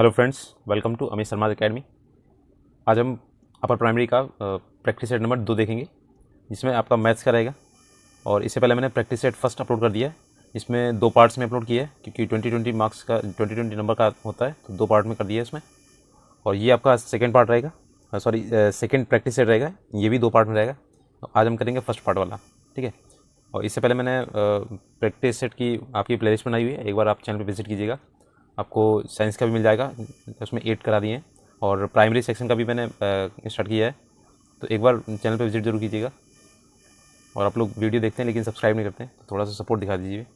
Hello friends, welcome to Amit Sharma academy. आज हम upper primary का प्रैक्टिस सेट नंबर 2 देखेंगे, जिसमें आपका मैथ्स का रहेगा। और इससे पहले मैंने प्रैक्टिस सेट फर्स्ट अपलोड कर दिया है, इसमें 2 पार्ट्स में अपलोड किया है क्योंकि 2020 मार्क्स का 2020 नंबर का होता है, तो 2 पार्ट में कर दिया है इसमें। और ये आपका सेकेंड पार्ट रहेगा, सेकेंड प्रैक्टिस सेट रहेगा, ये भी 2 पार्ट में रहेगा। आज हम करेंगे फर्स्ट पार्ट वाला, ठीक है। और इससे पहले मैंने प्रैक्टिस सेट की आपकी प्लेलिस्ट बनाई हुई है, एक बार आप चैनल पर विजिट कीजिएगा। आपको साइंस का भी मिल जाएगा, उसमें 8 करा दिए हैं, और प्राइमरी सेक्शन का भी मैंने स्टार्ट किया है, तो एक बार चैनल पे विजिट जरूर कीजिएगा। और आप लोग वीडियो देखते हैं लेकिन सब्सक्राइब नहीं करते हैं, तो थोड़ा सा सपोर्ट दिखा दीजिए।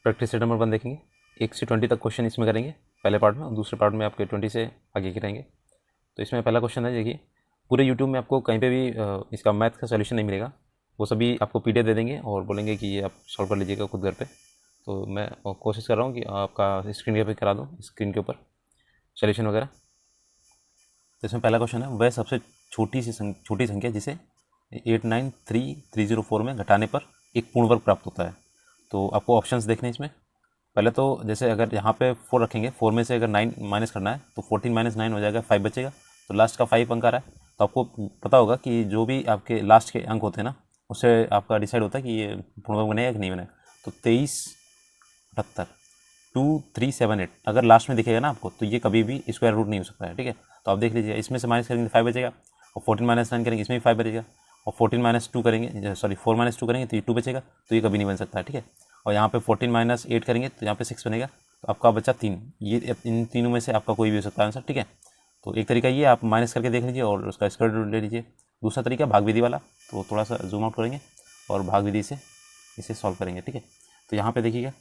प्रैक्टिस सेट नंबर 1 देखेंगे, 1 से 20 तक क्वेश्चन इसमें करेंगे पहले पार्ट में, और दूसरे पार्ट में आपके 20 से आगे के रहेंगे। तो इसमें पहला क्वेश्चन है, देखिए पूरे यूट्यूब में आपको कहीं पे भी इसका मैथ का सोल्यूशन नहीं मिलेगा, वो सभी आपको PDF दे देंगे और बोलेंगे कि ये आप सॉल्व कर लीजिएगा खुद घर पे। तो मैं कोशिश कर रहा हूँ कि आपका स्क्रीन पे करा दूँ, स्क्रीन के ऊपर सोल्यूशन वगैरह। तो इसमें पहला क्वेश्चन है, वह सबसे छोटी संख्या जिसे 893304 में घटाने पर एक पूर्ण वर्ग प्राप्त होता है। तो आपको ऑप्शंस देखने हैं इसमें। पहले तो जैसे अगर यहाँ पे 4 रखेंगे, 4 में से अगर 9 माइनस करना है तो 14 माइनस 9 हो जाएगा, 5 बचेगा। तो लास्ट का 5 अंक आ रहा है, तो आपको पता होगा कि जो भी आपके लास्ट के अंक होते हैं ना, उससे आपका डिसाइड होता है कि ये पूर्ण वर्ग बनेगा कि नहीं बनेगा। तो 2378 2378 अगर लास्ट में दिखेगा ना आपको, तो ये कभी भी स्क्वायर रूट नहीं हो सकता है, ठीक है। तो आप देख लीजिए, इसमें से माइनस करेंगे 5 बचेगा, और 14 माइनस 9 करेंगे, इसमें भी 5 बचेगा, और 14 माइनस 2 करेंगे, 4 माइनस 2 करेंगे तो ये 2 बचेगा, तो ये कभी नहीं बन सकता है, ठीक है। और यहाँ पे 14 माइनस 8 करेंगे तो यहाँ पे 6 बनेगा, तो आपका बचा 3। ये इन तीनों में से आपका कोई भी हो सकता है आंसर, ठीक है। तो एक तरीका ये आप माइनस करके देख लीजिए और उसका स्क्वायर रूट ले लीजिए। दूसरा तरीका भाग विधि वाला, तो थोड़ा सा जूम आउट करेंगे और भाग विधि से इसे सॉल्व करेंगे, ठीक है। तो यहाँ पे देखिएगा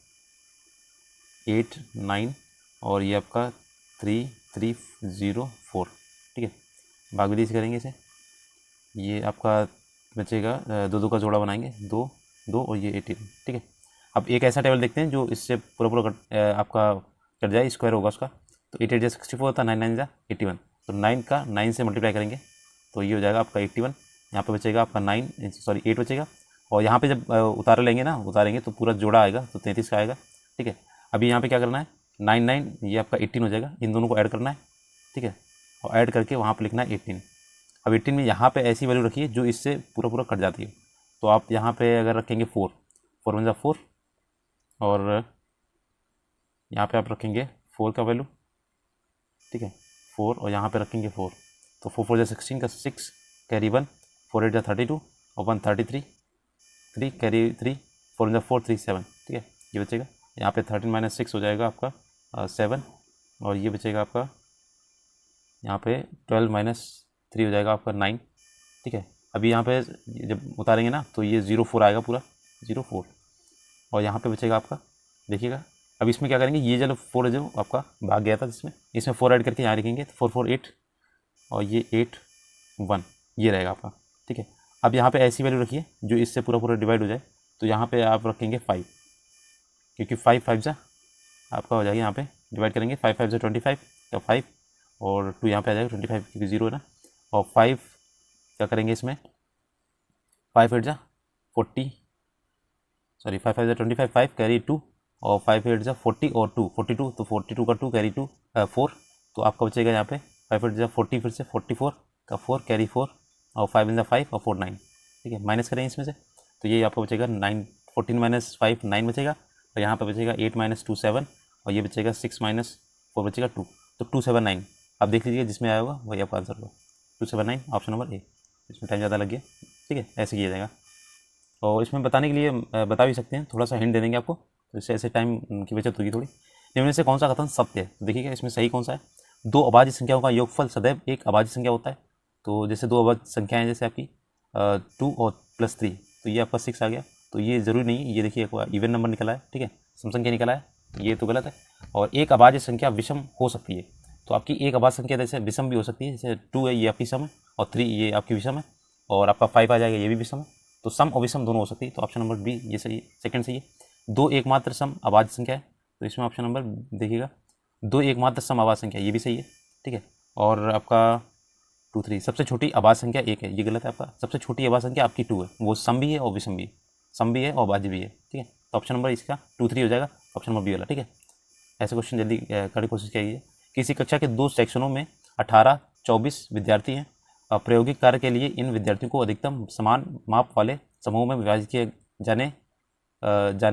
8 9 और ये आपका 3304, ठीक है। भाग विधि से करेंगे इसे, ये आपका बचेगा 2 2 का जोड़ा बनाएंगे, 2 2 और ये 18, ठीक है। अब एक ऐसा टेबल देखते हैं जो इससे पूरा पूरा आपका कट जाए, स्क्वायर होगा उसका। तो 8 8 जा 64 होता है, 9 9 जा 81। तो 9 का 9 से मल्टीप्लाई करेंगे तो ये हो जाएगा आपका 81। यहाँ पे बचेगा आपका 8 बचेगा, और यहाँ पे जब उतारेंगे तो पूरा जोड़ा आएगा, तो 33 का आएगा, ठीक है। अभी यहाँ पे क्या करना है, 9 9 ये आपका 18 हो जाएगा, इन दोनों को ऐड करना है, ठीक है। और ऐड करके वहाँ पे लिखना है 18। अब 18 में यहाँ पे ऐसी वैल्यू रखिए जो इससे पूरा पूरा कट जाती है। तो आप यहाँ पे अगर रखेंगे 4 4 1 4, और यहाँ पे आप रखेंगे 4 का वैल्यू, ठीक है, 4, और यहाँ पे रखेंगे 4। तो 4 4 जा 16 का 6 कैरी 1, 4 8 जा 32 और 1 33, 3 कैरी 3, 4 1 4 3 7, ठीक है। ये बचेगा यहाँ पे 13 माइनस 6 हो जाएगा आपका 7, और ये बचेगा आपका यहाँ पे 12 माइनस 3 हो जाएगा आपका 9, ठीक है। अभी यहाँ पे जब उतारेंगे ना तो ये 04 आएगा, पूरा 04, और यहाँ पे बचेगा आपका, देखिएगा। अब इसमें क्या करेंगे, ये जो 4 जो आपका भाग गया था जिसमें, इसमें 4 ऐड करके यहाँ लिखेंगे, तो 4 4 8 और ये 8 1, ये रहेगा आपका, ठीक है। अब यहाँ पे ऐसी वैल्यू रखिए जो इससे पूरा पूरा डिवाइड हो जाए। तो यहाँ पे आप रखेंगे 5, क्योंकि 5 5 जा आपका हो जाएगा, यहाँ पे डिवाइड करेंगे 5 5 जा 25, तो 5 और 2 यहाँ पे आ जाएगा 25, क्योंकि 0 है ना। और 5 क्या करेंगे इसमें, 5 8 जा 40, 5 5 जा 25, 5 कैरी 2, और 5 8 जा 40 और 2 42, तो 42 का 2 कैरी 2 4, तो आपका बचेगा यहाँ पे 5 8 जा 40, फिर से 44 का 4 कैरी 4, और 5 इन जा 5 और 4 9, ठीक है। माइनस करेंगे इसमें से, तो ये आपका बचेगा 9, 14 माइनस 5 9 बचेगा, और यहाँ पर बचेगा 8 माइनस 2 7, और ये बचेगा 6 माइनस 4 बचेगा 2, तो 279 आप देख लीजिए, जिसमें आया होगा वही आपका आंसर होगा 279, ऑप्शन नंबर ए। इसमें टाइम ज़्यादा लग गया, ठीक है, ऐसे किया जाएगा। और इसमें बताने के लिए बता भी सकते हैं, थोड़ा सा हिंट दे देंगे आपको, तो इससे ऐसे टाइम की बचत होगी थोड़ी। निम्न में से कौन सा कथन सत्य है, तो देखिएगा इसमें सही कौन सा है। 2 अभाज्य संख्याओं का योगफल सदैव एक अभाज्य संख्या होता है। तो जैसे 2 अभाज्य संख्याएं जैसे आपकी 2 और +3, तो ये आपका 6 आ गया, तो ये ज़रूरी नहीं है, ये देखिए इवन नंबर निकला है, ठीक है, सम संख्या निकला है, ये तो गलत है। और एक अभाज्य संख्या विषम हो सकती है, तो आपकी एक अभाज्य संख्या जैसे विषम भी हो सकती है, जैसे 2 है ये आपकी सम है, और 3 ये आपकी विषम है, और आपका 5 आ जाएगा, ये भी विषम है। तो सम और विषम दोनों हो सकती है, तो ऑप्शन नंबर बी ये सही है, सेकंड सही है। 2 एकमात्र सम अभाज्य संख्या है, तो इसमें ऑप्शन नंबर देखिएगा 2 एकमात्र सम अभाज्य संख्या, ये भी सही है, ठीक है। और आपका 2 3 सबसे छोटी अभाज्य संख्या 1 है, ये गलत है आपका। सबसे छोटी अभाज्य संख्या आपकी 2 है, वो सम भी है और विषम भी है, सम भी है और अभाज्य भी है, ठीक है। तो ऑप्शन नंबर इसका 2 3 हो जाएगा, ऑप्शन नंबर बी वाला, ठीक है। ऐसे क्वेश्चन जल्दी करने की कोशिश कीजिए। किसी कक्षा के 2 सेक्शनों में 18-24 विद्यार्थी हैं। प्रायोगिक कार्य के लिए इन विद्यार्थियों को अधिकतम समान माप वाले समूह में विभाजित किए जाने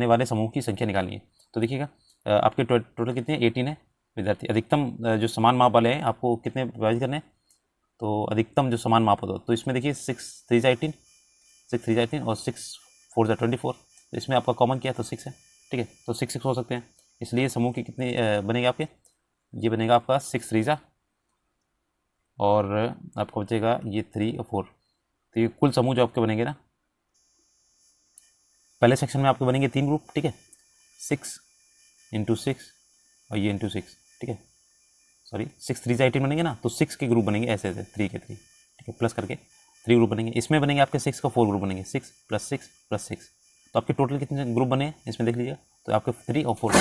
वाले समूह की संख्या निकालनी है। तो देखिएगा आपके टोटल कितने 18 है विद्यार्थी। अधिकतम जो समान माप वाले हैं आपको कितने विभाजित करने हैं, तो अधिकतम जो समान माप होता है, तो इसमें देखिए 6 3 18, 6 3 18 और 6 4 24। तो इसमें आपका कॉमन क्या है, तो 6 है, ठीक है। तो 6 6 हो सकते हैं, इसलिए समूह की कितने बनेगा आपके, ये बनेगा आपका 6 3 और आपका बचेगा ये 3 और 4। तो ये कुल समूह जो आपके बनेंगे ना, पहले सेक्शन में आपके बनेंगे 3 ग्रुप, ठीक है, 6 × 6 और ये × 6, ठीक है। सॉरी 6 3 18 बनेंगे ना, तो 6 के ग्रुप बनेंगे ऐसे ऐसे 3 के 3, ठीक है, प्लस करके 3 ग्रुप बनेंगे। इसमें बनेंगे आपके 6 का 4 ग्रुप बनेंगे, 6 + 6 + 6। तो आपके टोटल कितने ग्रुप बने हैं इसमें देख लीजिएगा, तो आपके 3 और 4।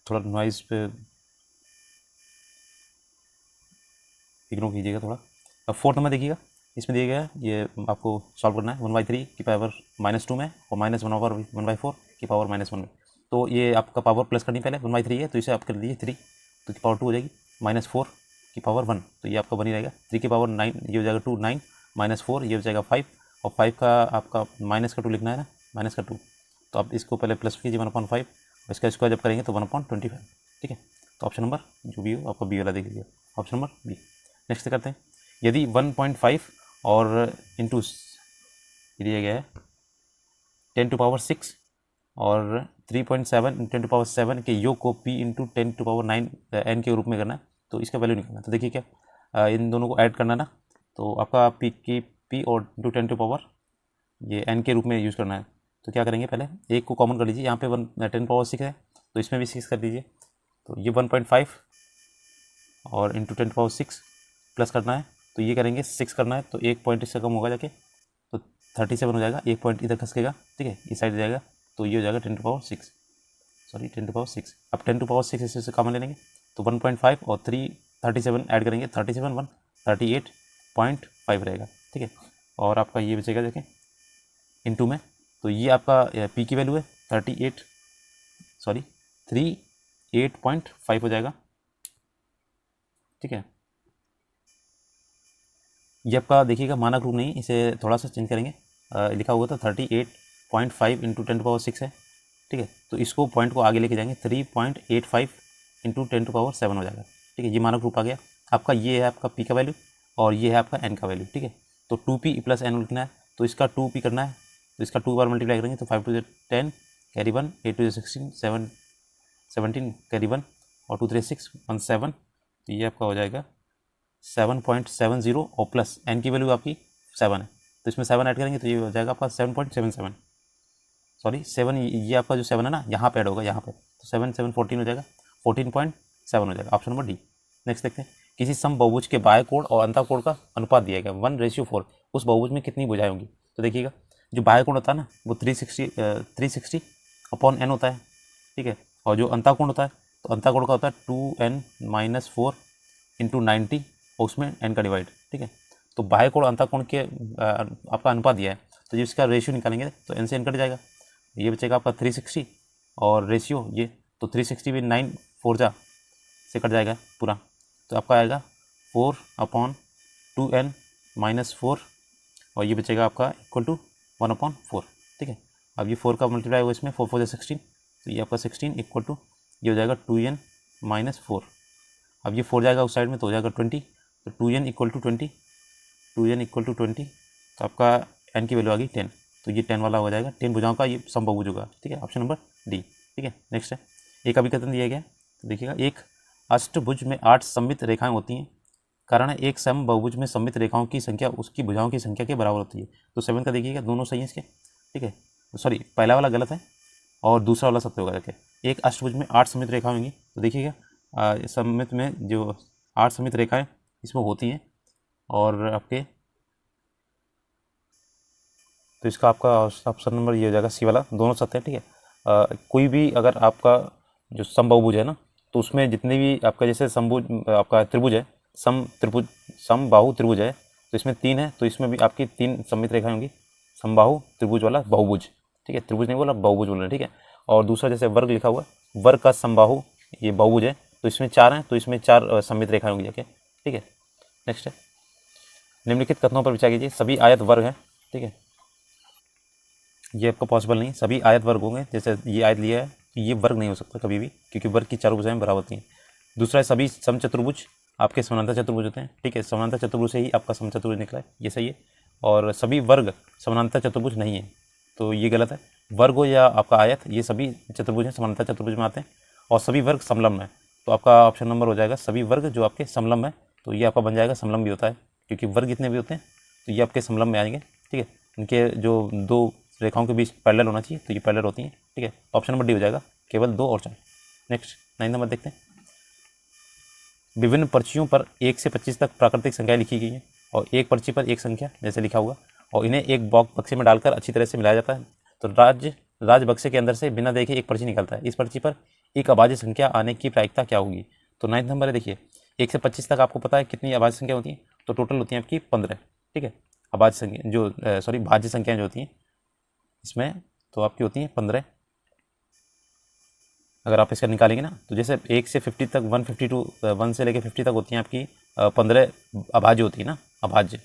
थोड़ा नॉइज़ पे इग्नोर कीजिएगा थोड़ा। अब 4th नंबर देखिएगा, इसमें दिया गया है, ये आपको सॉल्व करना है 1/3 की पावर -2 में और -1/4 की पावर -1 में। तो ये आपका पावर प्लस करनी पहले 1/3 है, तो इसे आप कर दीजिए 3, तो की पावर 2 हो जाएगी, -4 की पावर 1, तो ये आपका बनी रहेगा। 3 की पावर 9, ये हो जाएगा 2 9, -4 ये हो जाएगा 5, और 5 का आपका माइनस का 2 लिखना है ना, -2, तो आप इसको पहले प्लस कीजिए 1/5 और इसका स्क्वायर जब करेंगे तो 1/25, ठीक है। तो ऑप्शन नंबर जो भी हो आपका बी वाला देख लीजिए, ऑप्शन नंबर बी। नेक्स्ट करते हैं, यदि 1.5 और इंटू दिया गया है 10⁶ और 3.7 × 10⁷ के योग को p × 10⁹ n के रूप में करना है, तो इसका वैल्यू निकालना है। तो देखिए क्या इन दोनों को ऐड करना ना, तो आपका p और × 10⁻, ये n के रूप में यूज़ करना है। तो क्या करेंगे, पहले एक को कॉमन कर लीजिए, यहाँ पे 10⁻6 है, तो इसमें भी 6 कर दीजिए, तो ये 1.5 और × 10⁻6 प्लस करना है, तो ये करेंगे 6 करना है, तो 1 पॉइंट इससे कम होगा जाके, तो 37 हो जाएगा, 1 पॉइंट इधर खसकेगा, ठीक है, इस साइड जाएगा, तो ये हो जाएगा 10⁻6, सॉरी 10⁻6। अब 10⁻6 इससे कॉमन ले लेंगे, तो 1.5 और 37 ऐड करेंगे, 37 1 38.5 रहेगा, ठीक है। और आपका ये बचेगा देखें इंटू में, तो ये आपका पी की वैल्यू है 38.5 हो जाएगा, ठीक है। ये आपका देखिएगा मानक रूप नहीं, इसे थोड़ा सा चेंज करेंगे, लिखा हुआ था 38.5 × 10⁻6 है, ठीक है। तो इसको पॉइंट को आगे लेके जाएंगे, 3.85 × 10⁻7 हो जाएगा, ठीक है। ये मानक रूप आ गया आपका, ये है आपका पी का वैल्यू और ये है आपका एन का वैल्यू, ठीक है। तो 2p + n लिखना है, तो इसका 2p करना है, तो इसका 2 बार मल्टीप्लाई करेंगे, तो 5 × 10 कैरी 1, 8 × 16 17 कैरी 1 और 2 × 3 6 17, तो ये आपका हो जाएगा 7.70 और प्लस n की वैल्यू आपकी 7 है, तो इसमें 7 ऐड करेंगे, तो ये हो जाएगा आपका 7.77, सॉरी 7, ये आपका जो 7 है ना यहाँ पे ऐड होगा, यहाँ पे, तो 7 7 14 हो जाएगा, 14.7 हो जाएगा, ऑप्शन नंबर डी। नेक्स्ट देखते हैं, किसी समबहुभुज के बाह्य कोण और अंतःकोण का अनुपात दिया गया 1:4, उस बहुभुज में कितनी भुजाएं होंगी। तो देखिएगा जो बाह्य कोण होता है ना वो 360/n होता है, ठीक है। और जो अंतःकोण होता है, तो अंतःकोण का होता है 2n - 4 × 90 और उसमें n का डिवाइड, ठीक है। तो बाह्य कोण अंतःकोण के आपका अनुपात दिया है, तो जिसका रेशियो निकालेंगे तो n से n कट जाएगा, ये बचेगा आपका 360 और रेशियो ये, तो 360 भी 9 4 जा से कट जाएगा पूरा, तो आपका आएगा 4/2n - 4 और ये बचेगा आपका = 1/4, ठीक है। अब ये 4 का मल्टीप्लाई होगा इसमें, 4 4 जा 16, तो ये आपका 16 = ये हो जाएगा 2n - 4। अब ये 4 जाएगा उस साइड में, तो हो जाएगा 20, तो 2n = 20, 2n = 20, तो आपका n की वैल्यू आ गई 10, तो ये 10 वाला हो जाएगा, 10 भुजाओं का ये समबहुभुज होगा, ठीक है, ऑप्शन नंबर डी, ठीक है। नेक्स्ट है, एक अभिकथन दिया गया है, तो देखिएगा एक अष्टभुज में 8 सममित रेखाएं होती हैं, कारण है एक समबहुभुज में सममित रेखाओं की संख्या उसकी भुजाओं की संख्या के बराबर होती है। तो 7 का देखिएगा दोनों सही है इसके, ठीक है, सॉरी पहला वाला गलत है और दूसरा वाला सत्य होगा। देखिए एक अष्टभुज में 8 सममित रेखाएं होंगी, तो देखिएगा सममित में जो 8 सममित रेखाएं इसमें होती हैं, और आपके तो इसका आपका ऑप्शन नंबर ये हो जाएगा सी वाला, दोनों सत्य है, ठीक है। कोई भी अगर आपका जो समबाहुभुज है ना, तो उसमें जितने भी आपका जैसे समभुज आपका त्रिभुज है, समबाहु त्रिभुज है, तो इसमें 3 है, तो इसमें भी आपकी 3 सममित रेखाएं होंगी, समबाहु त्रिभुज वाला बहुभुज, ठीक है, त्रिभुज नहीं बोला बहुभुज बोल रहे, ठीक है। और दूसरा जैसे वर्ग लिखा हुआ है, वर्ग का समबाहु ये बहुभुज है, तो इसमें 4 हैं, तो इसमें 4 सममित रेखाएं होंगी जाके, ठीक है। नेक्स्ट है, निम्नलिखित कथनों पर विचार कीजिए, सभी आयत वर्ग हैं, ठीक है। ये आपको पॉसिबल नहीं, सभी आयत वर्ग होंगे, जैसे ये आयत लिया है तो ये वर्ग नहीं हो सकता कभी भी, क्योंकि वर्ग की चारों भुजाएं बराबर होती हैं। दूसरा है, सभी समचतुर्भुज आपके समानांतर चतुर्भुज होते हैं, ठीक है। समानांतर चतुर्भुज से ही आपका समचतुर्भुज निकला है, ये सही है। और सभी वर्ग समानांतर चतुर्भुज नहीं है, तो ये गलत है। वर्ग हो या आपका आयत, ये सभी चतुर्भुज हैं, समानांतर चतुर्भुज में आते हैं। और सभी वर्ग समलंब है, तो आपका ऑप्शन नंबर हो जाएगा सभी वर्ग जो आपके समलंब है, तो ये आपका बन जाएगा समलंब भी होता है, क्योंकि वर्ग जितने भी होते हैं तो ये आपके समलंब में आएंगे, ठीक है। इनके जो दो रेखाओं के बीच पैरेलल होना चाहिए, तो ये पैरेलल होती हैं, ठीक है। ऑप्शन नंबर डी हो जाएगा, केवल 2 और 4। नेक्स्ट 9 नंबर देखते हैं, विभिन्न पर्चियों पर 1 से 25 तक प्राकृतिक संख्याएं लिखी गई हैं, और एक पर्ची पर एक संख्या जैसे लिखा हुआ, और इन्हें एक बक्से में डालकर अच्छी तरह से मिलाया जाता है, तो राज बक्से के अंदर से बिना देखे एक पर्ची निकलता है, इस पर्ची पर एक अभाज्य संख्या आने की प्रायिकता क्या होगी। तो 9 नंबर है, देखिए 1 से 25 तक आपको पता है कितनी अभाज्य संख्या होती है, तो टोटल होती है आपकी 15, ठीक है। अभाज्य संख्या जो भाज्य संख्याएं जो होती हैं इसमें, तो आपकी होती हैं 15। अगर आप इसका निकालेंगे ना, तो जैसे 1 से 50 तक 1 से लेकर 50 तक होती हैं आपकी 15 अभाज्य होती है ना, अभाज्य।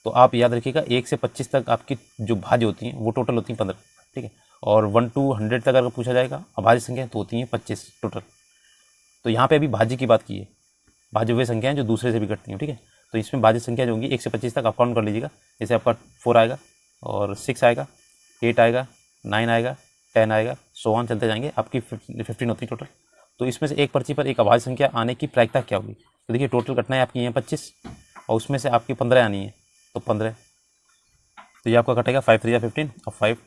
तो आप याद रखिएगा 1 से 25 तक आपकी जो भाज्य होती हैं वो टोटल होती हैं 15, ठीक है। और 1 to 100 तक अगर पूछा जाएगा अभाज्य संख्या, तो होती हैं 25 टोटल। तो यहाँ पे अभी भाज्य की बात की है, भाज्य वे संख्याएं जो दूसरे से भी कटती हैं, ठीक है। तो इसमें भाज्य संख्या जो होंगी 1 से 25 तक आप काउंट कर लीजिएगा, जैसे आपका 4 आएगा, और 6 आएगा, 8 आएगा, 9 आएगा, 10 आएगा, सो ऑन चलते जाएंगे, आपकी 15 होती है टोटल। तो इसमें से एक पर्ची पर एक अभाज्य संख्या आने की प्रायिकता क्या होगी, तो देखिए टोटल कटना है आपकी यहाँ 25, और उसमें से आपकी 15 आनी है, तो 15, तो ये आपका कटेगा 5 3 15 और 5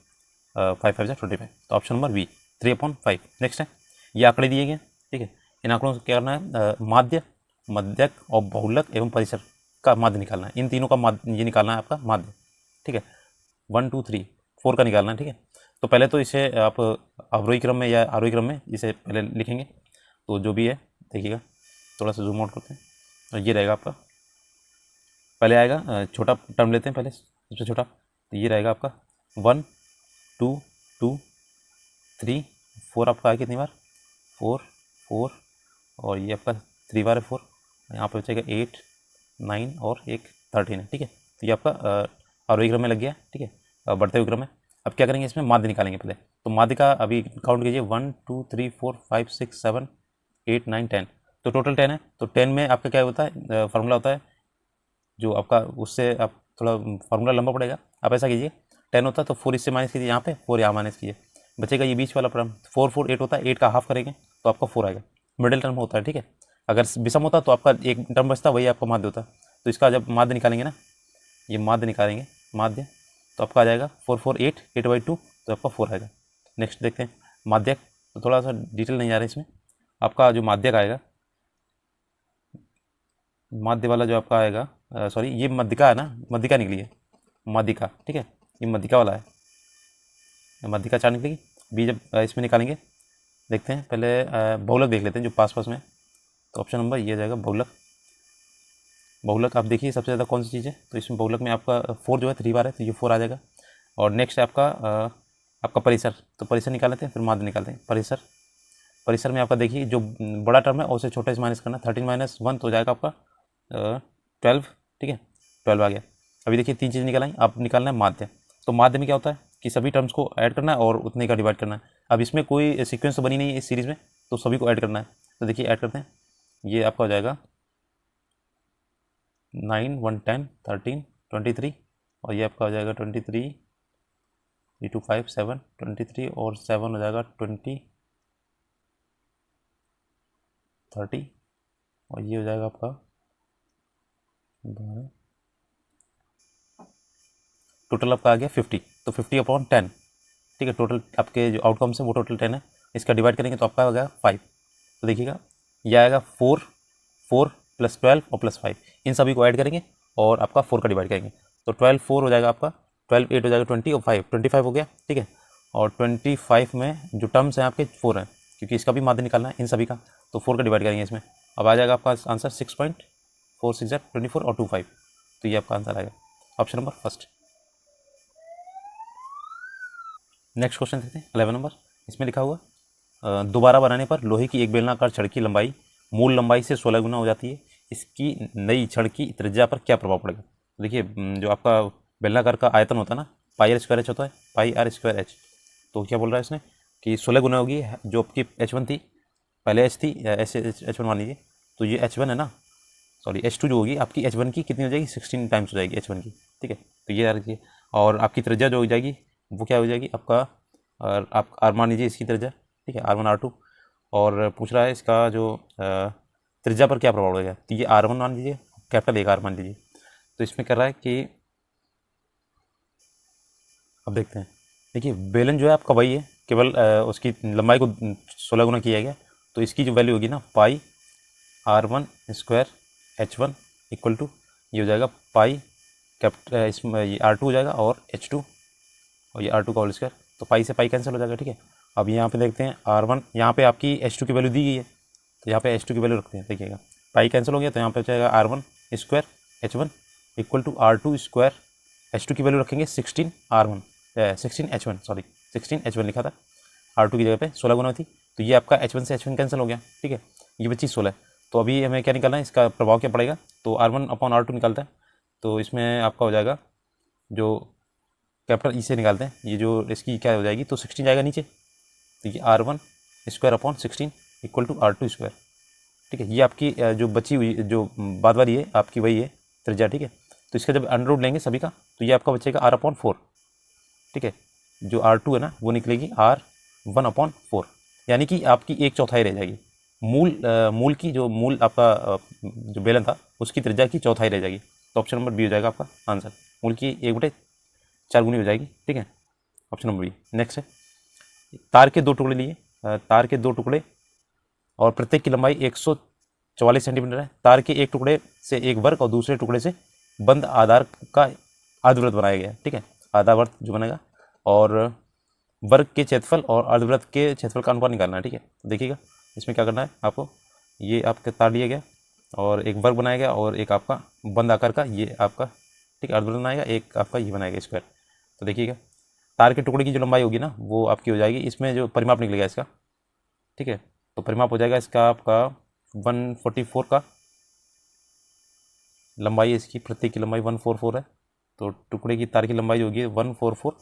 5 5 25, तो ऑप्शन नंबर बी 3/5। नेक्स्ट है, ये आंकड़े दिए गए, ठीक है। इन आंकड़ों को क्या करना है, माध्य, मध्यक और बहुलक एवं परिसर का माध्य निकालना है, इन तीनों का माध्य ये निकालना है आपका माध्य, ठीक है। 1 2 3 4 का निकालना है, ठीक है। तो पहले तो इसे आप अवरोही क्रम में या आरोही क्रम में इसे पहले लिखेंगे, तो जो भी है देखिएगा, थोड़ा सा जूम आउट करते हैं, तो ये रहेगा आपका, पहले आएगा छोटा टर्म लेते हैं पहले, सबसे छोटा, तो ये रहेगा आपका 1 2 2 3 4, आपका आएगा कितनी बार 4 4, और ये आपका 3 बार है 4, यहाँ पर बचेगा 8 9 और एक 13 है, ठीक है। तो ये आपका आरोही क्रम में लग गया, ठीक है, बढ़ते हुए क्रम में। अब क्या करेंगे, इसमें माध्य निकालेंगे पहले, तो माध्य का अभी काउंट कीजिए 1 2 3 4 5 6 7 8 9 10, तो टोटल 10 है। तो 10 में आपका क्या होता है, फार्मूला होता है जो आपका, उससे आप थोड़ा फार्मूला लंबा पड़ेगा, आप ऐसा कीजिए 10 होता है तो 4 इससे माइनस कीजिए, यहाँ पे 4 यहाँ माइनस कीजिए, बचेगा ये बीच वाला टर्म, 4 4 8 होता है, 8 का हाफ करेंगे तो आपका 4 आएगा, मिडिल टर्म होता है, ठीक है। अगर विषम होता तो आपका एक टर्म बचता, वही आपका माध्य होता। तो इसका जब माध्य निकालेंगे ना, ये माध्य निकालेंगे, माध्य, तो आपका आ जाएगा 4 4 8 8/2, तो आपका 4 आएगा। नेक्स्ट देखते हैं माध्यक, तो थोड़ा सा डिटेल नहीं आ रहा है इसमें, आपका जो माध्यक आएगा, माध्य वाला जो आपका आएगा, सॉरी ये मध्यिका है ना, मध्यिका निकली है, मध्यिका, ठीक है, ये मध्यिका वाला है, मध्यिका 4 निकलेगी। बी जब इसमें निकालेंगे, देखते हैं पहले बहुलक देख लेते हैं जो पास पास में, तो ऑप्शन नंबर ये जाएगा बहुलक। बहुलक आप देखिए सबसे ज़्यादा कौन सी चीज़ है, तो इसमें बहुलक में आपका 4 जो है 3 बार है, तो ये 4 आ जाएगा। और नेक्स्ट है आपका परिसर, तो परिसर निकाल लेते हैं, फिर माध्य निकालते हैं। परिसर, परिसर में आपका देखिए जो बड़ा टर्म है उसे छोटे से माइनस करना, 13 - 1 तो हो जाएगा आपका 12, ठीक है, 12 आ गया। अभी देखिए 3 चीज़ निकल आई, अब निकालना है माध्य। तो माध्य में क्या होता है कि सभी टर्म्स को ऐड करना है और उतने का डिवाइड करना है। अब इसमें कोई सीक्वेंस तो बनी नहीं है इस सीरीज़ में, तो सभी को ऐड करना है, तो देखिए ऐड करते हैं, ये आपका हो जाएगा 9 1 10 13 23, और ये आपका हो जाएगा 23 3 2 5 7 23, और 7 हो जाएगा 20 30, और ये हो जाएगा आपका टोटल आपका आ गया 50, तो 50/10, ठीक है। टोटल आपके जो आउटकम्स है वो टोटल 10 है, इसका डिवाइड करेंगे तो आपका हो गया 5। तो देखिएगा ये आएगा 4 4 + 12 और +5, इन सभी को ऐड करेंगे और आपका 4 का डिवाइड करेंगे, तो 12 4 हो जाएगा आपका, 12 8 हो जाएगा 20, और 5 25 हो गया, ठीक है। और 25 में जो टर्म्स हैं आपके 4 हैं, क्योंकि इसका भी माध्य निकालना है इन सभी का, तो 4 का डिवाइड करेंगे इसमें, अब आ जाएगा आपका आंसर 6.46 24 और 25, तो ये आपका आंसर आएगा option number first. Next question देखते हैं 11 नंबर, इसमें लिखा हुआ दोबारा बनाने पर लोहे की एक बेलनाकार छड़ की लंबाई मूल लंबाई से 16 गुना हो जाती है। इसकी नई छड़ की त्रिज्या पर क्या प्रभाव पड़ेगा? देखिए जो आपका बेलनाकार का आयतन होता है ना, पाई आर स्क्वायर एच होता है, पाई आर स्क्वायर एच। तो क्या बोल रहा है इसने कि 16 गुना होगी जो आपकी H1 थी, पहले एच थी, H1 मान लीजिए, तो ये H1 है ना, सॉरी H2 जो होगी आपकी H1 की कितनी हो जाएगी, 16 टाइम्स हो जाएगी H1 की, ठीक है। तो ये याद रखिए। और आपकी त्रिज्या जो हो जाएगी वो क्या हो जाएगी आपका, और आप आर मान लीजिए इसकी त्रिज्या, ठीक है, R1 R2। और पूछ रहा है इसका जो त्रिज्या पर क्या प्रभाव पड़ेगा, तो ये R1 मान लीजिए, कैपिटल एक आर मान लीजिए। तो इसमें कर रहा है कि अब देखते हैं, देखिए बेलन जो है आपका वही है, केवल उसकी लंबाई को 16 गुना किया गया। तो इसकी जो वैल्यू होगी ना, पाई R1 square H1 equal to ये हो जाएगा पाई कैपिटल इसमें ये R2 हो जाएगा और H2 और ये R2 का होल स्क्वायर। तो पाई से पाई कैंसिल हो जाएगा, ठीक है। अब यहाँ पे देखते हैं R1, यहाँ पे आपकी H2 की वैल्यू दी गई है, तो यहाँ पे H2 की वैल्यू रखते हैं। देखिएगा पाई कैंसिल हो गया, तो यहाँ पे जाएगा R1 square H1 equal to R2 square, H2 की वैल्यू रखेंगे 16 H1, सॉरी 16 H1 लिखा था, R2 की जगह पे 16 गुना थी। तो ये आपका H1 से H1 कैंसिल हो गया, ठीक है, ये बची 16। तो अभी हमें क्या निकालना है, इसका प्रभाव क्या पड़ेगा, तो R1/R2 निकालता है। तो इसमें आपका हो जाएगा जो कैपिटल ई से निकालते हैं, ये जो इसकी क्या हो जाएगी, तो 16 जाएगा नीचे, तो ये R1 square upon 16 equal to R2 square, ठीक है। ये आपकी जो बची हुई जो बाद वाली है आपकी वही है त्रिज्या, ठीक है। तो इसका जब अंडर रूट लेंगे सभी का, तो ये आपका बचेगा R/4, ठीक है। जो R2 है ना वो निकलेगी R1/4, यानी कि आपकी 1/4 रह जाएगी। मूल की जो मूल आपका जो बेलन था उसकी त्रिज्या की चौथाई रह जाएगी। तो ऑप्शन नंबर बी हो जाएगा आपका आंसर, मूल की 1/4 गुनी हो जाएगी, ठीक है। Option number B. नेक्स्ट है, तार के 2 टुकड़े लिए, तार के 2 टुकड़े और प्रत्येक की लंबाई 144 सेंटीमीटर है। तार के एक टुकड़े से एक वर्ग और दूसरे टुकड़े से बंद आधार का अर्धवृत्त बनाया गया है, ठीक है, आधावृत्त जो बनेगा। और वर्ग के क्षेत्रफल और अर्धवृत्त के क्षेत्रफल का अनुपात निकालना है, ठीक है। तो देखिएगा इसमें क्या करना है आपको, ये आपका तार लिया गया और एक वर्ग बनाया गया और एक आपका बंद आकार का ये आपका, ठीक है, अर्धवृत्त बनाएगा, एक आपका ये बनाएगा स्क्वायर। तो देखिएगा तार के टुकड़े की जो लंबाई होगी ना वो आपकी हो जाएगी, इसमें जो परिमाप निकलेगा इसका, ठीक है। तो परिमाप हो जाएगा इसका आपका 144 का लंबाई, इसकी प्रत्येक की लंबाई 144 है। तो टुकड़े की तार की लंबाई होगी 144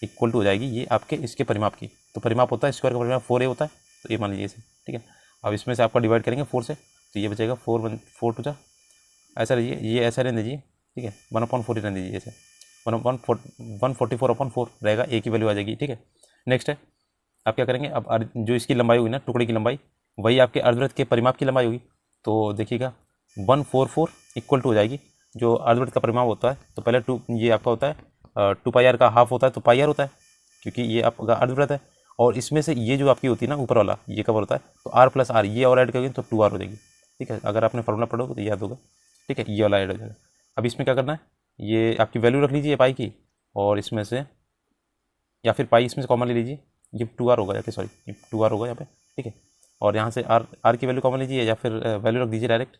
इक्वल टू हो जाएगी ये आपके इसके परिमाप की। तो परिमाप होता है स्क्वायर का परिमाप 4a होता है, तो ये मान लीजिए इसे, ठीक है। अब इसमें से आपका डिवाइड करेंगे 4 से, तो ये बचेगा 4 टू जा, ऐसा रहिए, ये ऐसा रहने दीजिए, ठीक है, 1/4 रहने दीजिए, ऐसे 144/4 रहेगा, a की वैल्यू आ जाएगी, ठीक है। नेक्स्ट है, आप क्या करेंगे, अब जो इसकी लंबाई होगी ना टुकड़े की लंबाई, वही आपके अर्धवृत्त के परिमाप की लंबाई होगी। तो देखिएगा 144 इक्वल टू हो जाएगी जो अर्धवृत्त का परिमाप होता है, तो पहले ये आपका होता है 2πr का हाफ होता है, तो πr होता है क्योंकि ये आपका अर्धवृत्त है। और इसमें से ये जो आपकी होती है ना ऊपर वाला ये कवर होता है, तो r+r ये और ऐड करेंगे तो 2r हो जाएगी, ठीक है। अगर आपने फॉर्मूला पढ़ोगे तो याद होगा, ठीक है, ये वाला ऐड हो जाएगा। अब इसमें क्या करना है, ये आपकी वैल्यू रख लीजिए पाई की, और इसमें से या फिर पाई इसमें से कॉमन ले लीजिए, ये 2r होगा, या सॉरी ये 2r होगा यहाँ पे, ठीक है। और यहाँ से r की वैल्यू कॉमन लीजिए या फिर वैल्यू रख दीजिए डायरेक्ट,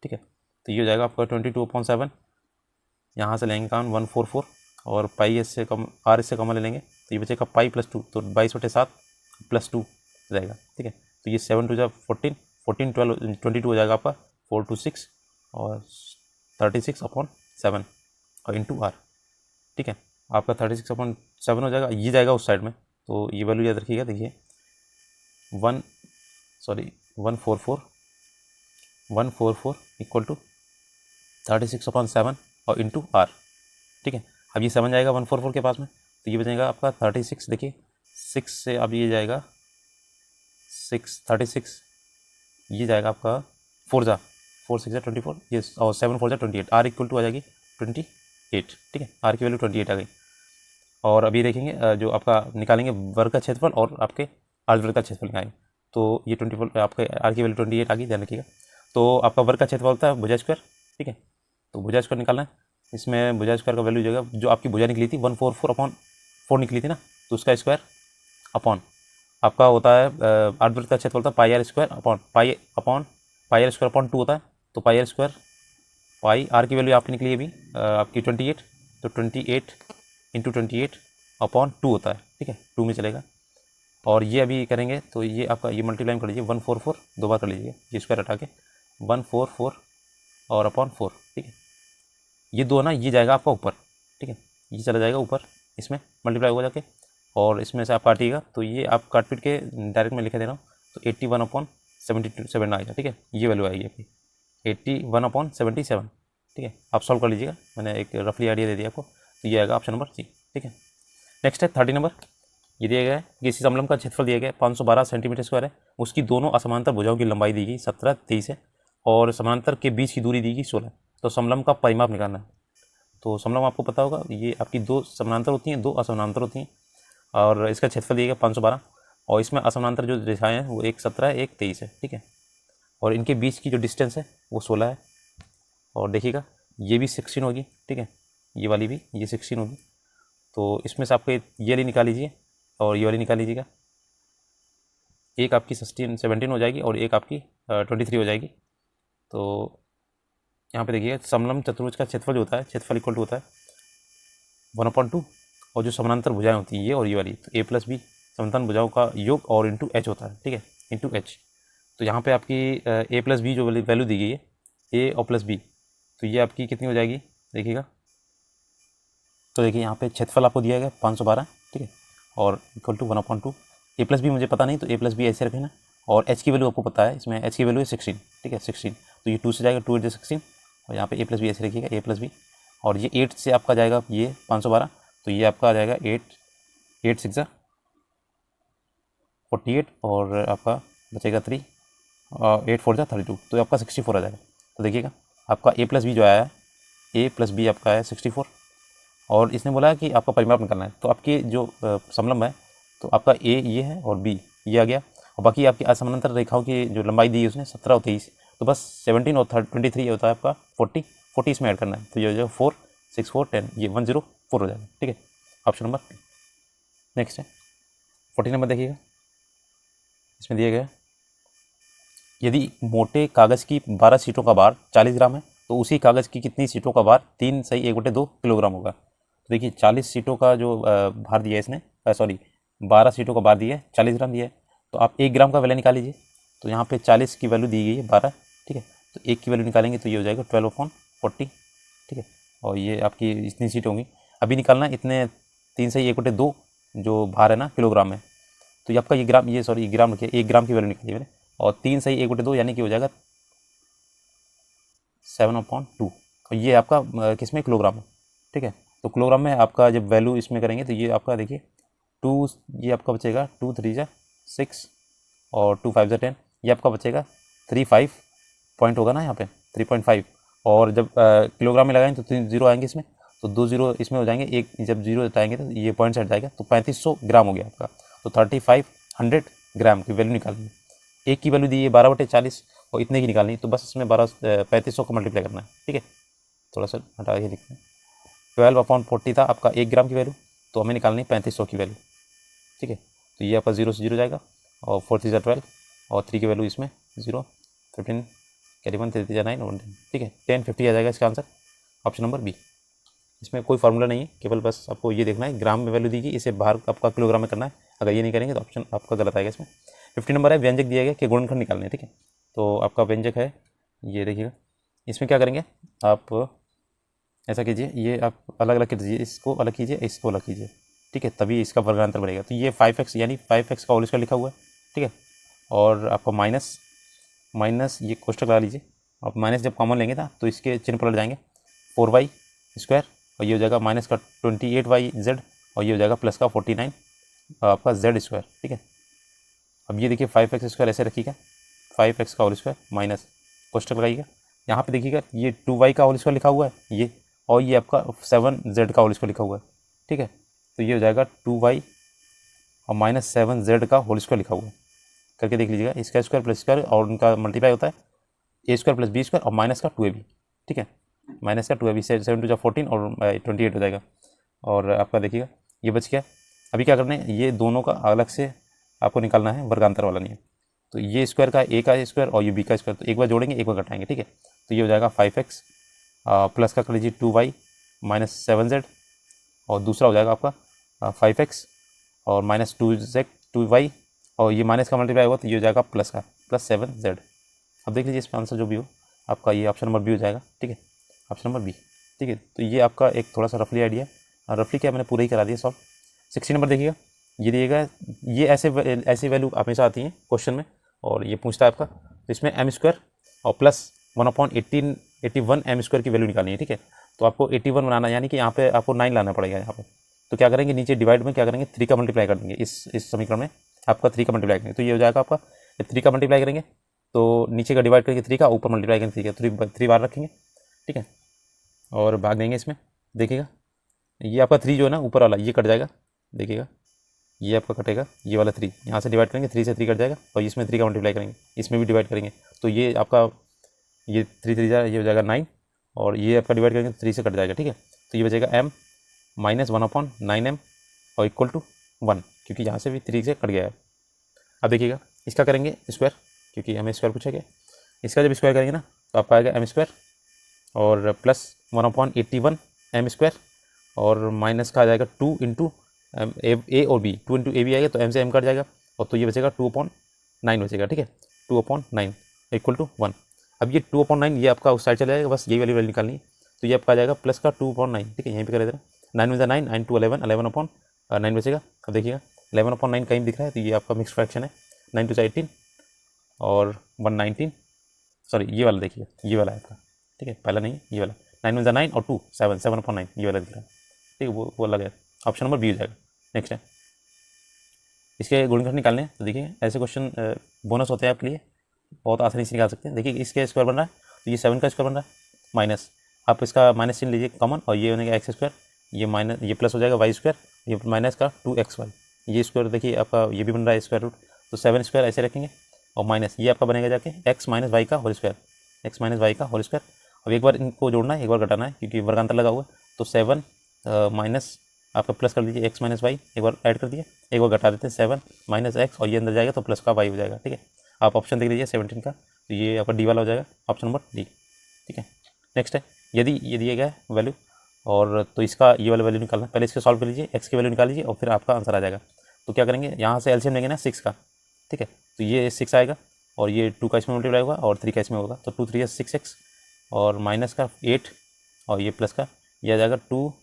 ठीक है। तो ये हो जाएगा आपका 22/7, यहाँ से लेंगे काम 144 और पाई इससे कम r इससे कॉमन ले लेंगे, तो ये बचेगा पाई +2, तो 22/7 +2 रहेगा, ठीक है। तो ये 7 2 14, 14 12 22 हो जाएगा आपका 4 2 6 और 36/7 और इंटू r, ठीक है। आपका 36/7 हो जाएगा, ये जाएगा उस साइड में, तो ये वैल्यू याद रखिएगा। देखिए 144 इक्वल टू 36/7 और इंटू r, ठीक है। अब ये 7 जाएगा 144 के पास में, तो ये बचेगा आपका 36, देखिए 6 से अब ये जाएगा 36, ये जाएगा आपका 4 6 24, ये और 7 4 28, r इक्वल टू आ जाएगी 28, ठीक है, r की वैल्यू 28 आ गई। और अभी देखेंगे जो आपका निकालेंगे वर्ग का क्षेत्रफल और आपके अर्धवृत्त का क्षेत्रफल निकालेंगे, तो ये 24 आपके r की वैल्यू 28 आ गई, ध्यान रखिएगा। तो आपका वर्ग का क्षेत्रफल होता है भुजा स्क्वायर, ठीक है। तो भुजा स्क्वायर निकालना है, इसमें भुजा स्क्वायर का वैल्यू जाएगा, जो आपकी भुजा निकली थी 144/4 निकली थी ना, तो उसका स्क्वायर अपॉन आपका होता है अर्धवृत्त का क्षेत्रफल होता है πr square upon πr square upon 2 होता है, तो πr स्क्वायर पाई r की वैल्यू आपकी निकली अभी आपकी 28, तो 28 × 28/2 होता है, ठीक है, 2 में चलेगा। और ये अभी करेंगे तो ये आपका ये मल्टीप्लाई कर लीजिए 144 दो बार कर लीजिए, ये स्क्वायर हटा के 144 और अपॉन 4, ठीक है। ये दो ना ये जाएगा आपका ऊपर, ठीक है, ये चला जाएगा ऊपर, इसमें मल्टीप्लाई हो जाके, और इसमें से आप काटिएगा तो ये आप काट पीट के डायरेक्ट में लिखे दे रहा हूँ, तो 81/77 आएगा, ठीक है, ये वैल्यू आएगी आपकी 81/77, ठीक है। आप सॉल्व कर लीजिएगा, मैंने एक रफली आइडिया दे दिया आपको, तो ये आएगा ऑप्शन नंबर सी, ठीक है। नेक्स्ट है 30 नंबर। ये दिया गया है किसी समलम का क्षेत्रफल दिया गया है 512 सेंटीमीटर स्क्वायर है, उसकी दोनों असमांतर भुजाओं की लंबाई दी गई 17, 23 है, और समांतर के बीच की दूरी दी गई 16। तो समलम का परिमाप निकालना है। तो समलम आपको पता होगा, ये आपकी दो समानांतर होती हैं, दो असमानांतर होती हैं, और इसका क्षेत्रफल दिया गया 512, और इसमें असमानांतर जो रेखाएं हैं वो एक 17 है, एक 23 है, ठीक है, और इनके बीच की जो डिस्टेंस है वो 16 है। और देखिएगा ये भी 16 होगी, ठीक है, ये वाली भी ये 16 होगी। तो इसमें से आपको ये वाली निकाल लीजिए और ये वाली निकाल लीजिएगा, एक आपकी 17 हो जाएगी और एक आपकी 23 हो जाएगी। तो यहाँ पे देखिएगा समलम चतुर्भुज का क्षेत्रफल जो होता है, क्षेत्रफल इक्वल टू होता है 1/2, और जो समानांतर भुजाएं होती हैं ये और ये वाली, तो a+b समानांतर भुजाओं का योग और इंटू h होता है, ठीक है, इंटू h। तो यहाँ पे आपकी a+b जो वैल्यू दी गई है a और प्लस b, तो ये आपकी कितनी हो जाएगी देखिएगा। तो देखिए यहाँ पे क्षेत्रफल आपको दिया गया 512, ठीक है, और इक्वल टू 1/2। a+b मुझे पता नहीं तो a+b ऐसे रखना, और h की वैल्यू आपको पता है, इसमें h की वैल्यू है 16, ठीक है, 16, तो ये 2 से जाएगा, 2 × 16, और यहाँ पे a+b ऐसे रखिएगा a+b, और ये 8 से आपका जाएगा ये 512, तो ये आपका आ जाएगा 8 6 48, और आपका बचेगा 3, 8 4 32, तो आपका 64 आ जाएगा। तो देखिएगा आपका a+b जो आया है, a+b आपका है 64, और इसने बोला है कि आपका परिमाप निकालना है। तो आपके जो समलंब है तो आपका a ये है और b ये आ गया, और बाकी आपकी असमानांतर रेखाओं की जो लंबाई दी है उसने 17 और 23, तो बस 17 और 23 होता है आपका 40 इसमें ऐड करना है, तो ये हो जाएगा 4 6 4 10, ये 104 हो जाएगा, ठीक है, ऑप्शन नंबर। नेक्स्ट है 40 नंबर, देखिएगा इसमें दिया गया है यदि मोटे कागज़ की 12 शीटों का भार 40 ग्राम है तो उसी कागज़ की कितनी शीटों का भार 3/1/2 किलोग्राम होगा। तो देखिए 40 शीटों का जो भार दिया है इसने, सॉरी 12 शीटों का भार दिया है 40 ग्राम दिया है, तो आप 1 ग्राम का वैल्यू निकाल लीजिए। तो यहाँ पे 40 की वैल्यू दी गई है 12, ठीक है, तो 1 की वैल्यू निकालेंगे तो ये हो जाएगा 12/40, ठीक है, और ये आपकी इतनी सीट होंगी। अभी निकालना है इतने 3/1/2 जो भार है ना किलोग्राम में, तो ये आपका ये ग्राम, ये सॉरी ग्राम रखिए, 1 ग्राम की वैल्यू निकाली मैंने, और 3/1/2 यानी कि हो जाएगा 7/2, और ये आपका किस में किलोग्राम है, ठीक है। तो किलोग्राम में आपका जब वैल्यू इसमें करेंगे तो ये आपका देखिए 2, ये आपका बचेगा 2 3 6 और 2 5 10, ये आपका बचेगा 35 पॉइंट होगा ना यहाँ पे 3.5, और जब किलोग्राम में लगाएंगे तो 3 जीरो आएंगे इसमें, तो 2 जीरो इसमें हो जाएंगे, एक जब जीरो आएंगे तो ये पॉइंट से हट जाएगा, तो 3500 ग्राम हो गया आपका। तो 3500 ग्राम की वैल्यू निकालनी है। एक की वैल्यू दी है 12/40 और इतने की निकालनी है, तो बस इसमें 3500 को मल्टीप्लाई करना है, ठीक है। थोड़ा सा हटा के लिखते हैं, 12/40 था आपका 1 ग्राम की वैल्यू, तो हमें निकालनी 3500 की वैल्यू, ठीक है। तो ये आपका 0 से 0 जाएगा, और 4 3 12, और 3 की वैल्यू इसमें 0 15 कैरी 1 3 3 9 1 10, ठीक है, 1050 आ जाएगा इसका आंसर, ऑप्शन नंबर बी। इसमें कोई फार्मूला नहीं है, केवल बस आपको ये देखना है ग्राम में वैल्यू दी गई, इसे बाहर आपका किलोग्राम में करना है, अगर ये नहीं करेंगे तो ऑप्शन आपका गलत आएगा इसमें। 50 नंबर है व्यंजक दिया गया कि गुणनखंड निकालने हैं, ठीक है। तो आपका व्यंजक है ये देखिएगा, इसमें क्या करेंगे आप ऐसा कीजिए, ये आप अलग अलग कर दीजिए, इसको अलग कीजिए, इसको अलग कीजिए, ठीक है, तभी इसका वर्गांतर बनेगा। तो ये 5x यानी 5x का होल स्क्वायर लिखा हुआ है, ठीक है, और आपका माइनस ये कोष्ठक लगा लीजिए, आप माइनस जब कॉमन लेंगे ना तो इसके चिन्ह पलट जाएंगे, 4y स्क्वायर, और ये हो जाएगा माइनस का 28yz, और ये हो जाएगा प्लस का 49 आपका z स्क्वायर, ठीक है। अब ये देखिए 5x स्क्वायर ऐसे रखिएगा, 5x का होल स्क्वायर माइनस कोष्ठक लगाइएगा, यहाँ पे देखिएगा ये 2y का होल स्क्वायर लिखा हुआ है ये, और ये आपका 7z का होल स्क्वायर लिखा हुआ है, ठीक है। तो ये हो जाएगा 2y और माइनस 7z का होल स्क्वायर लिखा हुआ है, करके देख लीजिएगा, इसका स्क्वायर प्लस स्क्वायर और उनका मल्टीप्लाई होता है a square plus b square और माइनस का 2ab, ठीक है, माइनस का 2ab, 7 2 14 और 28 हो जाएगा, और आपका देखिएगा ये बच गया। अभी क्या करना है, ये दोनों का अलग से आपको निकालना है वर्गांतर वाला नियम। तो ये स्क्वायर का a का स्क्वायर और ये b का स्क्वायर, तो एक बार जोड़ेंगे एक बार घटाएंगे, ठीक है। तो ये हो जाएगा 5x प्लस का कर लीजिए 2y माइनस 7z, और दूसरा हो जाएगा आपका 5x और माइनस 2z 2y और ये माइनस का मल्टीप्लाई होगा तो ये हो जाएगा प्लस का, +7z। अब देख लीजिए इसका आंसर जो भी हो आपका ये ऑप्शन नंबर बी हो जाएगा, ठीक है, ऑप्शन नंबर बी, ठीक है। तो ये आपका एक थोड़ा सा रफली आइडिया, और रफली क्या मैंने पूरा ही करा दिया सॉल्व। 60 नंबर देखिएगा, ये दिएगा, ये ऐसे वैल्यू हमेशा आती हैं क्वेश्चन में, और ये पूछता है आपका, तो इसमें m² और प्लस 1/81 m² की वैल्यू निकालनी है, ठीक है। तो आपको 81 बनाना, यानी कि यहाँ पे आपको 9 लाना पड़ेगा यहाँ पे। तो क्या करेंगे, नीचे डिवाइड में क्या करेंगे, 3 का मल्टीप्लाई कर देंगे, इस समीकरण में आपका 3 का मल्टीप्लाई करेंगे, तो ये हो जाएगा आपका 3 का मल्टीप्लाई करेंगे, तो नीचे का डिवाइड करके 3 का, ऊपर मल्टीप्लाई करेंगे 3 का, 3 बार रखेंगे, ठीक है, और भाग देंगे इसमें। देखिएगा ये आपका 3 जो है ना ऊपर वाला ये कट जाएगा, देखिएगा ये आपका कटेगा, ये वाला 3 यहाँ से डिवाइड करेंगे, 3 से 3 कट जाएगा, और इसमें 3 का मल्टीप्लाई करेंगे, इसमें भी डिवाइड करेंगे, तो ये आपका ये 3 3 ये हो जाएगा 9, और ये आपका डिवाइड करेंगे तो 3 से कट जाएगा, ठीक है। तो ये बचेगा m - 1/9m और इक्वल टू 1, क्योंकि यहाँ से भी 3 से कट गया है। अब देखिएगा इसका करेंगे स्क्वायर, क्योंकि हमें स्क्वायर पूछा गया, इसका जब स्क्वायर करेंगे ना तो आपका आएगा m² और प्लस 1/81 m² और माइनस का आ जाएगा 2 इंटू ए और बी, 2 इंटू ए बी आएगा तो m से m कट जाएगा, और तो ये बचेगा 2/9 बचेगा, ठीक है, 2/9 इक्वल टू 1। अब ये 2/9 ये आपका उस साइड चला जाएगा, बस यही वाली वैल्यू निकालनी है, तो ये आपका आ जाएगा प्लस का 2/9, ठीक है, यहीं पे कर देना, 9 में 9, 9 2 11, 11/9 बचेगा। अब देखिएगा 11/9 कहीं दिख रहा है, तो ये आपका मिक्स फ्रैक्शन है, 9 2 18 और 119, सॉरी ये वाला देखिएगा, ये वाला है आपका, ठीक है, पहला नहीं है, ये वाला 9 में 9 और 2 7, 7/9 ये वाला दिख रहा है, ठीक है, वो अलग है, ऑप्शन नंबर बी हो जाएगा। नेक्स्ट है, इसके गुणनखंड निकालने हैं, तो देखिए ऐसे क्वेश्चन बोनस होते हैं आपके लिए, बहुत आसानी से निकाल सकते हैं। देखिए इसके स्क्वायर बन रहा है, तो ये 7 का स्क्वायर बन रहा है, माइनस आप इसका माइनस चिन्ह लीजिए कॉमन, और ये बनेगा x², ये माइनस, ये प्लस हो जाएगा y², ये माइनस का 2xy, ये स्क्वायर देखिए आपका ये भी बन रहा है स्क्वायर रूट, तो 7² ऐसे रखेंगे, और माइनस ये आपका बनेगा जाके x - y का होल स्क्वायर, x - y का होल स्क्वायर। अब एक बार इनको जोड़ना है, एक बार घटाना है, क्योंकि वर्गांतर लगा हुआ है, तो 7 माइनस आपका प्लस कर दीजिए x - y, एक बार ऐड कर दिया, एक बार घटा देते हैं 7 - x, और ये अंदर जाएगा तो प्लस का y हो जाएगा, ठीक है। आप ऑप्शन देख लीजिए 17 का, तो ये आपका डी वाला हो जाएगा, ऑप्शन नंबर डी, ठीक है। नेक्स्ट है, यदि ये दिया गया है वैल्यू, और तो इसका ये वाला वैल्यू निकालना, पहले इसके सॉल्व कर लीजिए, x की वैल्यू निकाल लीजिए और फिर आपका आंसर आ जाएगा। तो क्या करेंगे, यहाँ से एलसीएम लेंगे ना 6 का, ठीक है, तो ये 6 आएगा, और ये 2 का इसमें मल्टीप्लाई होगा और 3 का इसमें होगा, तो 2 3 6x, और माइनस का 8, और ये प्लस का ये आ जाएगा 2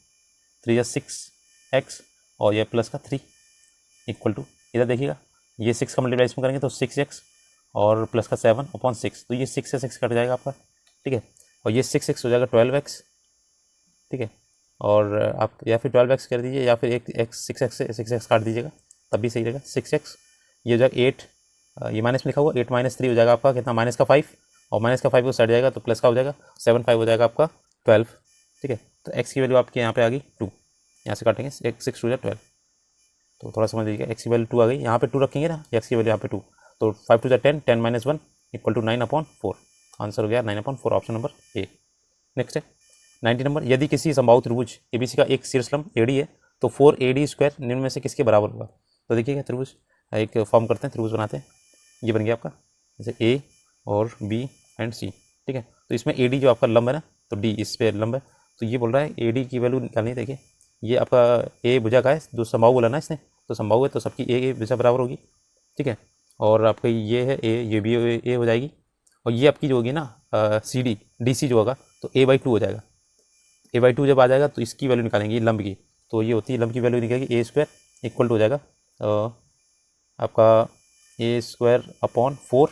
3 6x, और ये प्लस का 3 इक्वल टू, इधर देखिएगा ये 6 का मल्टीप्लाई इसमें करेंगे तो 6x और प्लस का 7/6, तो ये 6 से 6 कट जाएगा आपका, ठीक है, और ये 6x हो जाएगा 12x, ठीक है, और आप या फिर 12x कर दीजिए, या फिर एक x 6x से 6x काट दीजिएगा, तब भी सही रहेगा। 6x ये हो जाएगा 8, ये माइनस में लिखा हुआ 8 - 3 हो जाएगा आपका कितना, माइनस का 5, और माइनस का 5 को साइड जाएगा तो प्लस का हो जाएगा 7 5 हो जाएगा आपका 12, ठीक है। तो x की वैल्यू आपके यहाँ पे आ गई 2, यहाँ से काटेंगे 6 2 12, तो थोड़ा समझ लीजिएगा, x की वैल्यू 2 आ गई, यहाँ पे 2 रखेंगे ना, x की वैल्यू यहाँ पे 2, तो 5 2 10, 10 - 1 इक्वल टू 9/4, आंसर हो गया 9/4, ऑप्शन नंबर ए। नेक्स्ट है 90 नंबर, यदि किसी समबाहु त्रिभुज ABC का एक शीर्षलंब AD है तो 4AD² निम्न में से किसके बराबर होगा। तो देखिएगा त्रिभुज एक फॉर्म करते हैं, त्रिभुज बनाते हैं, ये बन गया आपका जैसे A और B एंड C, ठीक है। तो इसमें AD जो आपका लंब है ना, तो D इस पे लंब है, तो ये बोल रहा है AD की वैल्यू निकालनी है। देखिए ये आपका A भुजा का है, जो समबाहु बोला ना इसने, तो समबाहु है तो सबकी A भुजा बराबर होगी, ठीक है, और आपका ये है A, ये भी A हो जाएगी, और ये आपकी जो होगी ना CD DC जो होगा तो A/2 हो जाएगा, A/2 जब आ जाएगा तो इसकी वैल्यू निकालेंगे लंब की, तो ये होती है लंब की वैल्यू निकलेगी A² इक्वल टू हो जाएगा आपका A²/4,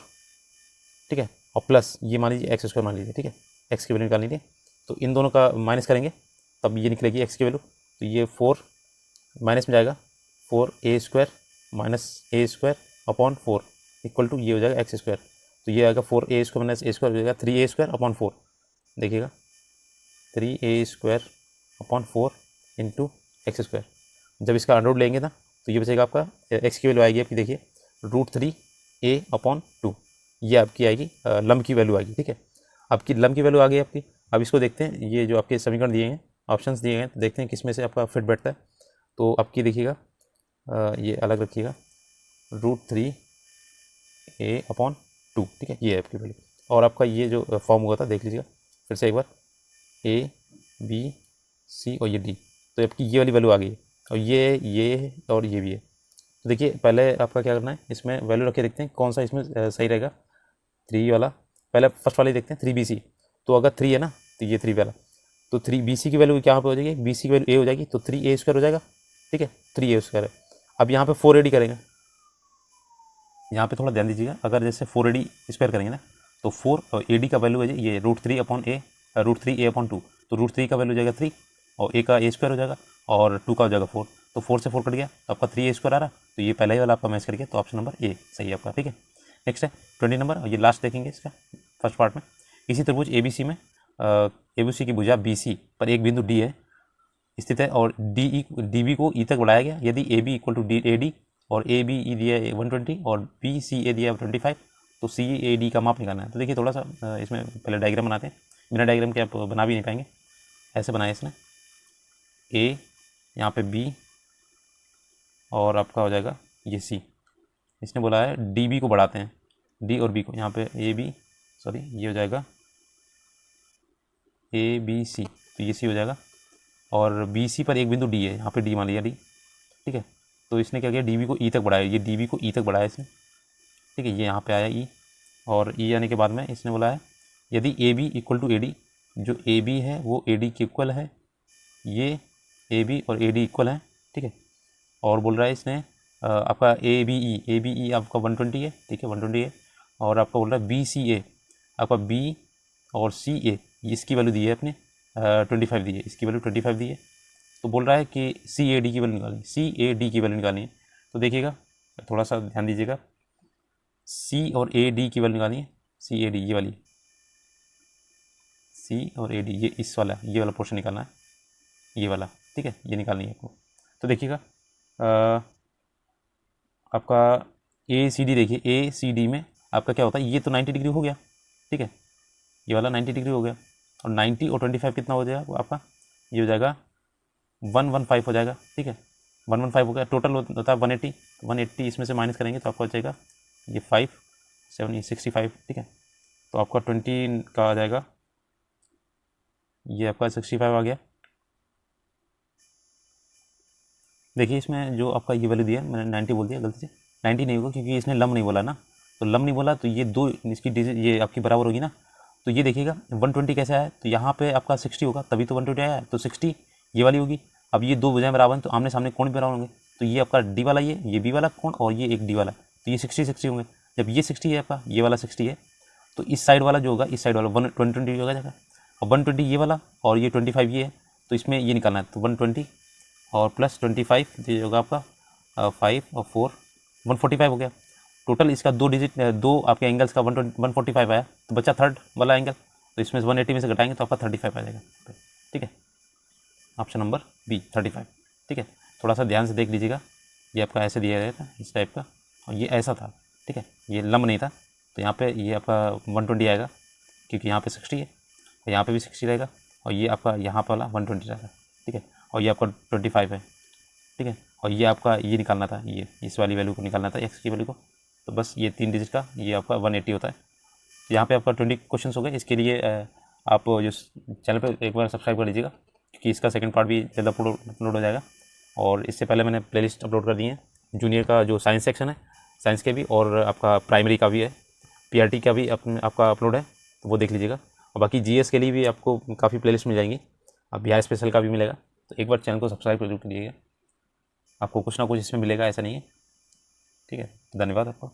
ठीक है, और प्लस ये मान लीजिए x² मान लीजिए, ठीक है, x की वैल्यू निकालनी थी, तो इन दोनों का माइनस करेंगे तब ये निकलेगी x की वैल्यू, तो ये 4 माइनस में जाएगा 4A² - A²/4 इक्वल टू ये हो जाएगा x², तो ये आएगा 4A² - A² हो जाएगा 3A²/4, देखिएगा 3A²/4 इंटू x², जब इसका अंडर रूट लेंगे ना तो ये बचेगा आपका x की वैल्यू आएगी आपकी, देखिए √3A/2, ये आपकी आएगी लंब की वैल्यू आएगी, ठीक है। आपकी लंब की वैल्यू आ गई आपकी। अब इसको देखते हैं, ये जो आपके समीकरण दिए हैं, ऑप्शंस दिए हैं, तो देखते हैं किसमें से आपका फिट बैठता है। तो आपकी देखिएगा ये अलग रखिएगा √3A/2, ठीक है, ये है आपकी वैल्यू, और आपका ये जो फॉर्म हुआ था देख लीजिएगा फिर से एक बार, A B C और ये D, तो आपकी ये वाली वैल्यू आ गई है, और ये और ये भी है, तो देखिए पहले आपका क्या करना है, इसमें वैल्यू रख के देखते हैं कौन सा इसमें सही रहेगा। 3 वाला पहले फर्स्ट वाले देखते हैं 3BC। तो अगर 3 है ना तो ये 3 वाला, तो 3BC की वैल्यू क्या पे हो जाएगी, BC की वैल्यू A हो जाएगी, तो 3A² हो जाएगा। ठीक है, 3A² है। अब यहाँ पे 4AD करेंगे, यहाँ पे थोड़ा ध्यान दीजिएगा। अगर जैसे 4AD² करेंगे ना तो 4 और AD का वैल्यू है ये √3A/2, तो √3 का वैल्यू हो जाएगा 3 और A का A² हो जाएगा और 2 का हो जाएगा 4, तो 4 से 4 कट गया तो आपका 3A² आ रहा। तो ये पहला ही वाला आपका मैच कर गया, तो ऑप्शन नंबर A सही है आपका। ठीक है, नेक्स्ट है 20 नंबर, और ये लास्ट देखेंगे इसका फर्स्ट पार्ट में। इसी त्रिभुज ABC में ABC की भुजा BC पर एक बिंदु D है स्थित है और DB को E तक बढ़ाया गया यदि AB = AD और ABE दिया है 120 और BCA दिया है 25, तो CAD का माप निकालना है। तो देखिए थोड़ा सा इसमें पहले डायग्राम बनाते हैं, बिना डायग्राम के आप बना भी नहीं पाएंगे। ऐसे बनाया इसने A, यहाँ पे B और आपका हो जाएगा ये C। इसने बोला है DB को बढ़ाते हैं, D और B को, यहाँ पे ये हो जाएगा ABC, तो ये C हो जाएगा और BC पर एक बिंदु D है, यहाँ पे D मान लिया D। ठीक है, तो इसने क्या किया, DB को E तक बढ़ाया, ये DB को E तक बढ़ाया इसने। ठीक है, ये यहाँ पे आया E, और E आने के बाद में इसने बोला है यदि AB = AD, जो AB है वो AD के इक्वल है, ये AB और AD इक्वल है। ठीक है, और बोल रहा है इसने आपका ABE आपका 120 है। ठीक है, 120 है, और आपका बोल रहा है BCA आपका B और CA इसकी वैल्यू दी है अपने 25 दी है, इसकी वैल्यू 25 दी है। तो बोल रहा है कि CAD की वैल्यू निकालनी, CAD की वैल्यू निकालनी है। तो देखिएगा थोड़ा सा ध्यान दीजिएगा, C और AD की वैल्यू निकालनी है, CAD ये वाली, C और AD ये इस वाला, ये वाला पोर्शन निकालना है, ये वाला। ठीक है, ये निकालनी है आपको। तो देखिएगा आपका ACD, देखिए ACD में आपका क्या होता है, ये तो 90 डिग्री हो गया। ठीक है, ये वाला 90 डिग्री हो गया, और 90 और 25 कितना हो जाएगा आपका, ये हो जाएगा 115 हो जाएगा। ठीक है, 115 हो गया, टोटल होता है 180, 180 इसमें से माइनस करेंगे तो आपका हो जाएगा ये 5 7 65। ठीक है, तो आपका 20 का आ जाएगा, ये आपका 65 आ गया। देखिए इसमें जो आपका ये वैल्यू दिया है, मैंने 90 बोल दिया गलती से, 90 नहीं होगा क्योंकि इसने लम नहीं बोला ना, तो लम नहीं बोला तो ये दो इसकी डिजिट ये आपकी बराबर होगी ना। तो ये देखिएगा 120 कैसे आया, तो यहाँ पे आपका 60 होगा तभी तो 120 आया है, तो 60 ये वाली होगी। अब ये दो भुजाएं बराबर हैं तो आमने सामने कोण भी बराबर होंगे, तो ये आपका डी वाला ये बी वाला कोण और ये एक डी वाला, तो ये 60 होंगे। जब ये 60 है आपका, ये वाला 60 है, तो इस साइड वाला जो होगा, इस साइड वाला 120 होगा जाएगा, और 120 ये वाला और ये 25 ये है, तो इसमें ये निकालना है। तो 120 और प्लस 25 ये होगा आपका 5 और 4 145 हो गया। टोटल इसका दो डिजिट दो आपके एंगल्स का 145 आया, तो बच्चा थर्ड वाला एंगल, तो इसमें से 180 में से घटाएंगे तो आपका 35 आ जाएगा। ठीक है, ऑप्शन नंबर B 35। ठीक है, थोड़ा सा ध्यान से देख लीजिएगा, ये आपका ऐसे दिया गया था इस टाइप का, और ये ऐसा था। ठीक है, ये लंब नहीं था, तो यहाँ पे ये आपका 120 आएगा क्योंकि यहाँ पे 60 है, और यहाँ पे भी 60 रहेगा, और ये आपका यहाँ पर वाला 120 रहेगा। ठीक है, और ये आपका 25 है। ठीक है, और ये आपका ये निकालना था, ये इस वाली वैल्यू को निकालना था, एक्स की वैल्यू को, तो बस ये 3 डिजिट का ये आपका 180 होता है। तो यहाँ पे आपका 20 क्वेश्चन हो गए। इसके लिए आप जो चैनल पे एक बार सब्सक्राइब कर लीजिएगा क्योंकि इसका सेकंड पार्ट भी जल्द अपलोड हो जाएगा। और इससे पहले मैंने प्लेलिस्ट अपलोड कर दी है, जूनियर का जो साइंस सेक्शन है साइंस के भी, और आपका प्राइमरी का भी है, PRT का भी आपका अपलोड है, तो वो देख लीजिएगा। और बाकी GS के लिए भी आपको काफ़ी प्लेलिस्ट मिल जाएंगी, अब बिहार स्पेशल का भी मिलेगा, तो एक बार चैनल को सब्सक्राइब कर लीजिएगा, आपको कुछ ना कुछ इसमें मिलेगा, ऐसा नहीं है। ठीक है, धन्यवाद आपका।